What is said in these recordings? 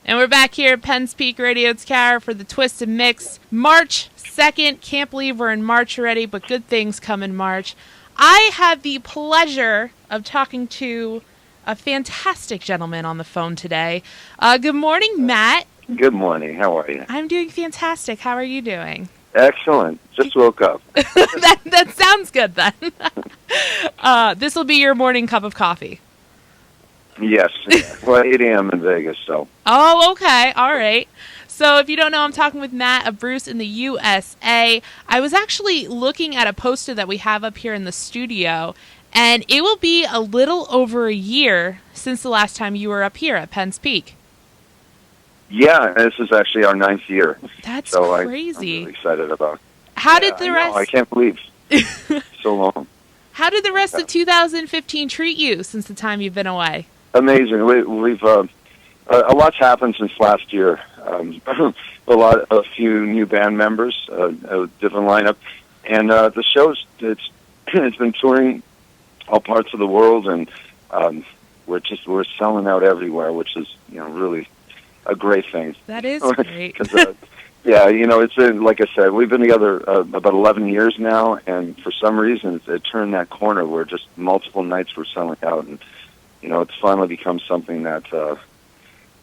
And we're back here at Penn's Peak Radio. It's Kara for the Twist and Mix. March 2nd. Can't believe we're in March already, but good things come in March. I had the pleasure of talking to a fantastic gentleman on the phone today. Good morning, Matt. Good morning. How are you? I'm doing fantastic. How are you doing? Excellent. Just woke up. that sounds good, then. This will be your morning cup of coffee. Yes. Well, 8 a.m. in Vegas, so. Oh, okay. All right. So if you don't know, I'm talking with Matt of Bruce in the USA. I was actually looking at a poster that we have up here in the studio, and it will be a little over a year since the last time you were up here at Penn's Peak. Yeah, this is actually our 9th year. That's so crazy. I'm really excited about. How did the rest? I can't believe so long. How did the rest of 2015 treat you since the time you've been away? Amazing. We've a lot's happened since last year. A few new band members, a different lineup, and the show's it's been touring all parts of the world, and we're selling out everywhere, which is really a great thing. That is great. Yeah, it's like I said, we've been together about 11 years now, and for some reason it turned that corner where just multiple nights we're selling out, and it's finally become something that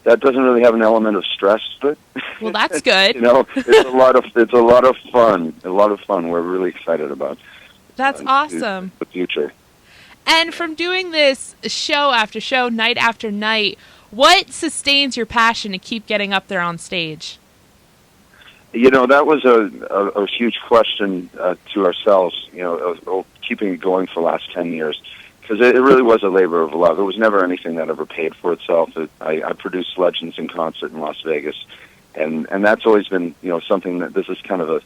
doesn't really have an element of stress to it. Well, that's good. It's a lot of fun. A lot of fun. We're really excited about. That's awesome. The future. And from doing this show after show, night after night, what sustains your passion to keep getting up there on stage? That was a huge question to ourselves. Of keeping it going for the last 10 years. Because it really was a labor of love. It was never anything that ever paid for itself. I produced Legends in concert in Las Vegas, and that's always been something that this is kind of a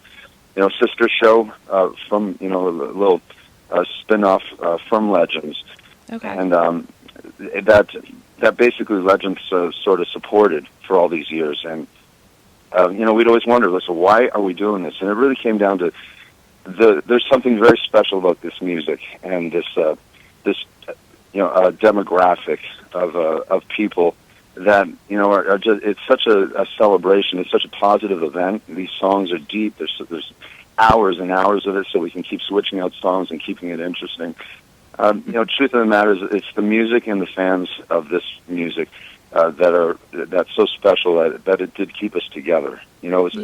sister show from a little spin-off from Legends. Okay. And that basically Legends sort of supported for all these years, and we'd always wonder, listen, why are we doing this? And it really came down to there's something very special about this music and this demographic of people that are just, it's such a celebration. It's such a positive event. These songs are deep. There's hours and hours of it, so we can keep switching out songs and keeping it interesting. Truth of the matter is, it's the music and the fans of this music that's so special that it did keep us together. It's,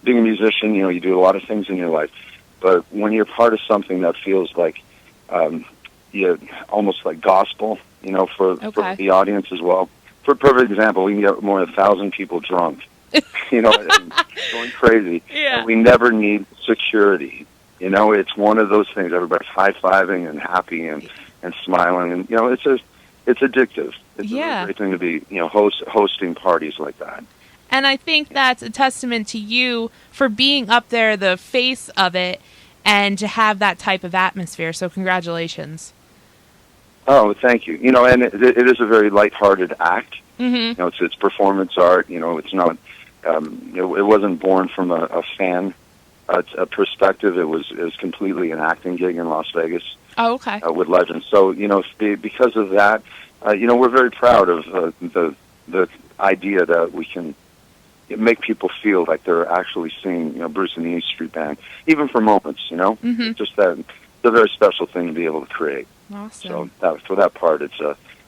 being a musician, you do a lot of things in your life, but when you're part of something that feels like almost like gospel, for the audience as well. For a perfect example, we can get more than 1,000 people drunk, and going crazy. Yeah. And we never need security. It's one of those things. Everybody's high-fiving and happy and smiling, and it's addictive. It's a really great thing to be, hosting parties like that. And I think that's a testament to you for being up there, the face of it, and to have that type of atmosphere. So congratulations. Oh, thank you. And it is a very lighthearted act. Mm-hmm. It's performance art. It's not. It wasn't born from a fan a perspective. It was completely an acting gig in Las Vegas. Oh, okay. With Legends. So because of that, we're very proud of the idea that we can make people feel like they're actually seeing Bruce and the E Street Band, even for moments. Mm-hmm. Just that. It's a very special thing to be able to create. Awesome. So for that part, it's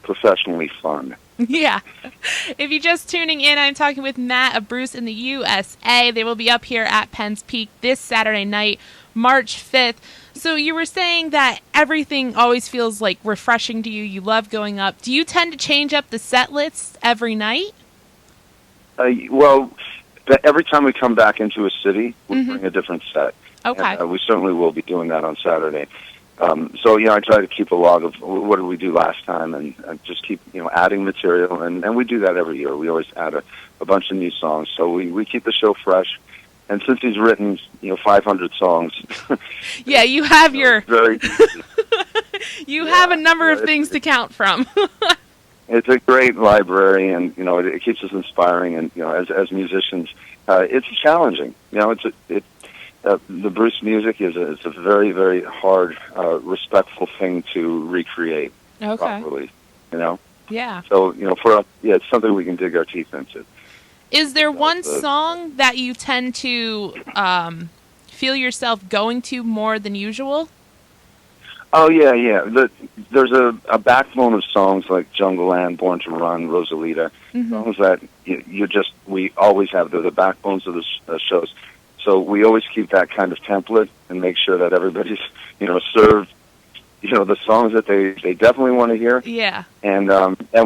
professionally fun. Yeah. If you're just tuning in, I'm talking with Matt of Bruce in the USA. They will be up here at Penn's Peak this Saturday night, March 5th. So you were saying that everything always feels like refreshing to you. You love going up. Do you tend to change up the set lists every night? Well, every time we come back into a city, we bring a different set. Okay. And, we certainly will be doing that on Saturday. So, I try to keep a log of what did we do last time and just keep, adding material. And we do that every year. We always add a bunch of new songs. So we keep the show fresh. And since he's written, 500 songs. Yeah, you have very you have a number of things to count from. It's a great library, and, it keeps us inspiring. And, as musicians, it's challenging. The Bruce music is a very, very hard, respectful thing to recreate properly. Yeah. So, for us, yeah, it's something we can dig our teeth into. Is there one song that you tend to feel yourself going to more than usual? Oh, yeah. There's a backbone of songs like Jungle Land, Born to Run, Rosalita, songs that we always have. They're the backbones of the shows. So we always keep that kind of template and make sure that everybody's, served, the songs that they definitely want to hear. Yeah. And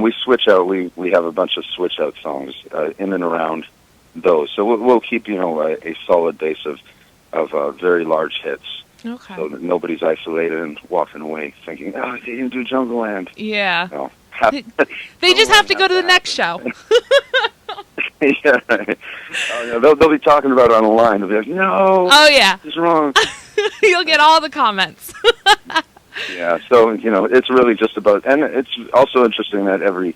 we switch out. We have a bunch of switch out songs in and around those. So we'll keep, a solid base of very large hits. Okay. So that nobody's isolated and walking away thinking, oh, they didn't do Jungle Land. Yeah. No. They just have to go to the next show. Yeah. Oh, yeah. They'll be talking about it on the line. They'll be like, no. Oh, yeah. It's wrong. You'll get all the comments. Yeah. So, it's really just about, and it's also interesting that every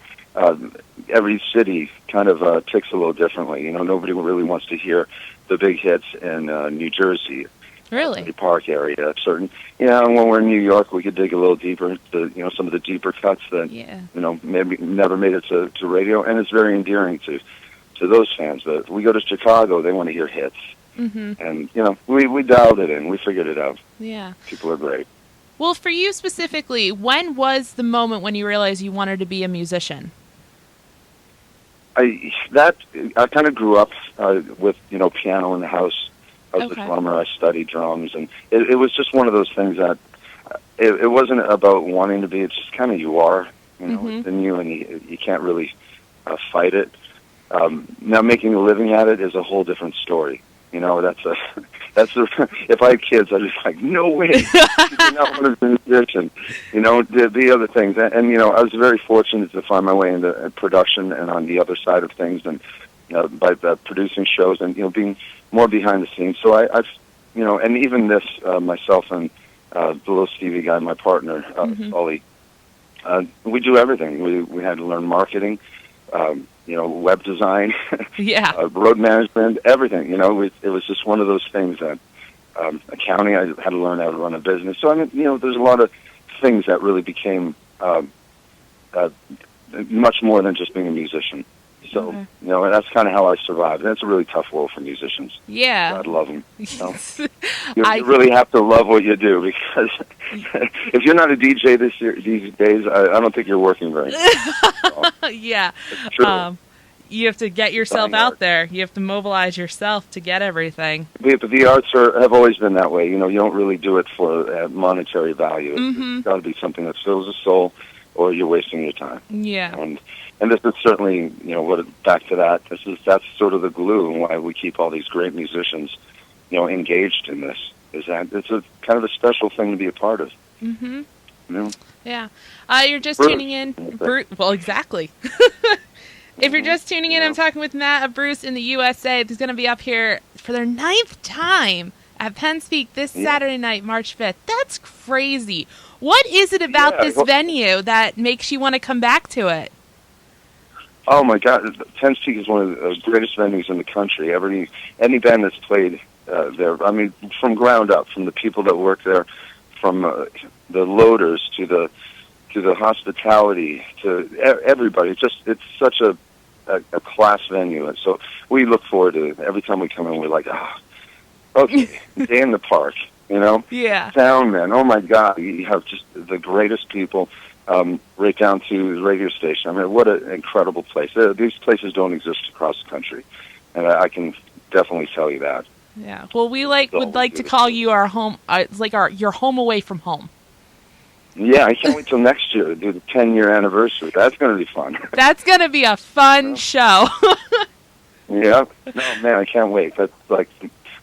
city kind of ticks a little differently. Nobody really wants to hear the big hits in New Jersey. Really? The Park area, certain. And when we're in New York, we could dig a little deeper. Some of the deeper cuts that maybe never made it to radio, and it's very endearing to those fans. But we go to Chicago, they want to hear hits, and we dialed it in, we figured it out. Yeah, people are great. Well, for you specifically, when was the moment when you realized you wanted to be a musician? I kind of grew up with piano in the house. I was a drummer. I studied drums, and it was just one of those things that it wasn't about wanting to be. It's just kind of you are, it's in you, and you can't really fight it. Now, making a living at it is a whole different story. That's if I had kids, I'd be like, no way, you're not want to be a musician. The other things, and I was very fortunate to find my way into production and on the other side of things, and by producing shows and being more behind the scenes. So I've and even this myself and the little Stevie guy, my partner, Ollie, we do everything. We had to learn marketing, web design, road management, everything. It was just one of those things that accounting. I had to learn how to run a business. So there's a lot of things that really became much more than just being a musician. So, that's kind of how I survived. And it's a really tough world for musicians. Yeah. God love them. You really have to love what you do, because if you're not a DJ these days, I don't think you're working very much. Yeah. It's true. You have to get yourself out there. You have to mobilize yourself to get everything. But the arts have always been that way. You don't really do it for monetary value. It's got to be something that fills the soul, or you're wasting your time. Yeah. And this is certainly, back to that. That's sort of the glue, and why we keep all these great musicians, engaged in this. Is that it's a kind of a special thing to be a part of. Yeah. You're just tuning in. Well, exactly. If you're just tuning in, I'm talking with Matt of Bruce in the USA. He's going to be up here for their 9th time at Penn's Peak this Saturday night, March 5th. That's crazy. What is it about this venue that makes you want to come back to it? Oh my God, Penn's Peak is one of the greatest venues in the country. Any band that's played there, I mean, from ground up, from the people that work there, from the loaders to the hospitality to everybody. It's such a class venue, and so we look forward to it. Every time we come in, we're like, okay, day in the park, Yeah. Sound man, oh my God, you have just the greatest people. Right down to the radio station. I mean, what an incredible place. These places don't exist across the country, and I can definitely tell you that. Yeah. Well, we would like to call you our home. It's like your home away from home. Yeah, I can't wait till next year to do the 10-year anniversary. That's going to be fun. That's going to be a fun show. Yeah. No, man, I can't wait. That's like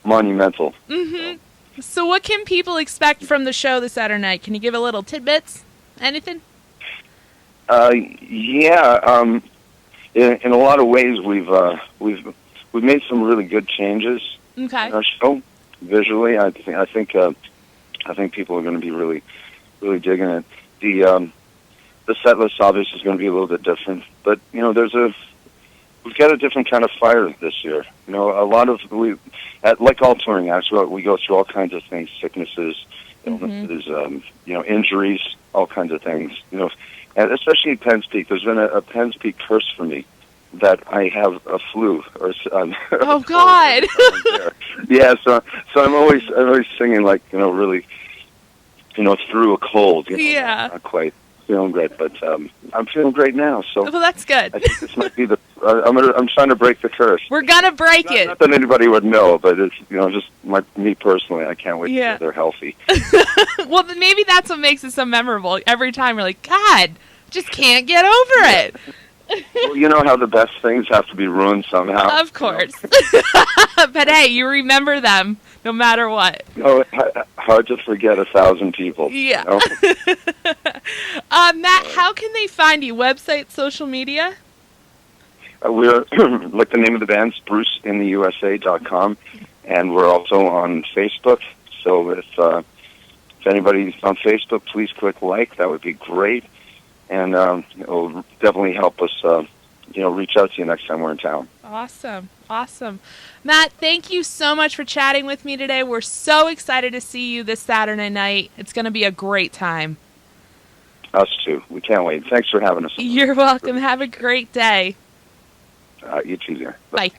monumental. So what can people expect from the show this Saturday night? Can you give a little tidbits? Anything? In a lot of ways, we've made some really good changes in our show visually. I think people are going to be really digging it. The set list obviously is going to be a little bit different, but we've got a different kind of fire this year. A lot of like all touring acts, we go through all kinds of things, sicknesses, illnesses, injuries, all kinds of things. And especially at Penn's Peak. There's been a Penn's Peak curse for me that I have a flu or oh God. Yeah, so I'm always singing like really through a cold. Yeah. Not quite feeling great, but I'm feeling great now. So well, that's good. I think this might be the. I'm trying to break the curse. We're gonna break it. Not that anybody would know, but it's just me personally. I can't wait till they're healthy. Well, then maybe that's what makes it so memorable. Every time we're like, God, just can't get over it. Well, you know how the best things have to be ruined somehow. Of course. But hey, you remember them no matter what. Hard to forget 1,000 people. Yeah. Matt, how can they find you? Website, social media? We're like the name of the band's BruceInTheUSA.com, and we're also on Facebook. So if anybody's on Facebook, please click like. That would be great, and it'll definitely help us. Reach out to you next time we're in town. Awesome. Matt, thank you so much for chatting with me today. We're so excited to see you this Saturday night. It's going to be a great time. Us too. We can't wait. Thanks for having us. You're welcome. Have a great day. You too, dear. Bye.